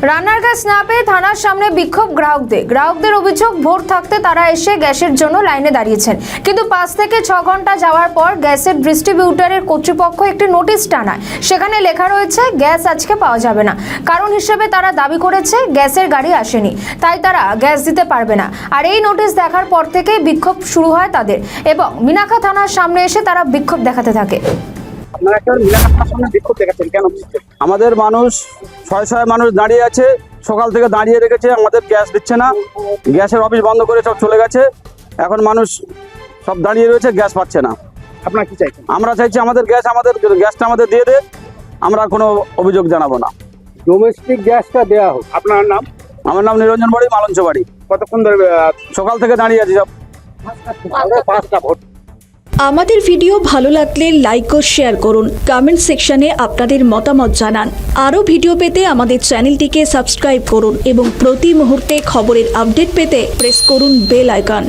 রান্নার গ্যাস না পেয়ে থানার সামনে বিক্ষোভ গ্রাহকদের অভিযোগ ভোর থাকতে তারা এসে গ্যাসের জন্য লাইনে দাঁড়িয়েছেন, কিন্তু 5 থেকে 6 ঘন্টা যাওয়ার পর গ্যাসের ডিস্ট্রিবিউটরের কর্তৃপক্ষ একটি নোটিশ টানায়। সেখানে লেখা রয়েছে গ্যাস আজকে পাওয়া যাবে না। কারণ হিসেবে তারা দাবি করেছে গ্যাসের গাড়ি আসেনি, তাই তারা গ্যাস দিতে পারবে না। আর এই নোটিশ দেখার পর থেকে বিক্ষোভ শুরু হয় তাদের, এবং মিনাখা থানার সামনে এসে তারা বিক্ষোভ দেখাতে থাকে। আমাদের মানুষ শয়ে মানুষ দাঁড়িয়ে আছে, সকাল থেকে দাঁড়িয়ে রেখেছে, আমাদের গ্যাস দিচ্ছে না। গ্যাসের অফিস বন্ধ করে সব চলে গেছে, এখন মানুষ সব দাঁড়িয়ে রয়েছে, গ্যাস পাচ্ছে না। আপনারা কি চাইছেন? আমরা চাইছি আমাদের গ্যাসটা আমাদের দিয়ে দে, আমরা কোনো অভিযোগ জানাবো না। ডোমেস্টিক গ্যাসটা দেওয়া হোক। আপনার নাম? আমার নাম নিরঞ্জন বাড়ি, মালঞ্চ বাড়ি। কতক্ষণ ধরে? সকাল থেকে দাঁড়িয়ে আছি সব। 5টা ভোট। আমাদের ভিডিও ভালো লাগলে লাইক ও শেয়ার করুন, কমেন্ট সেকশনে আপনাদের মতামত জানান। আরও ভিডিও পেতে আমাদের চ্যানেলটিকে সাবস্ক্রাইব করুন এবং প্রতি মুহূর্তে খবরের আপডেট পেতে প্রেস করুন বেল আইকন।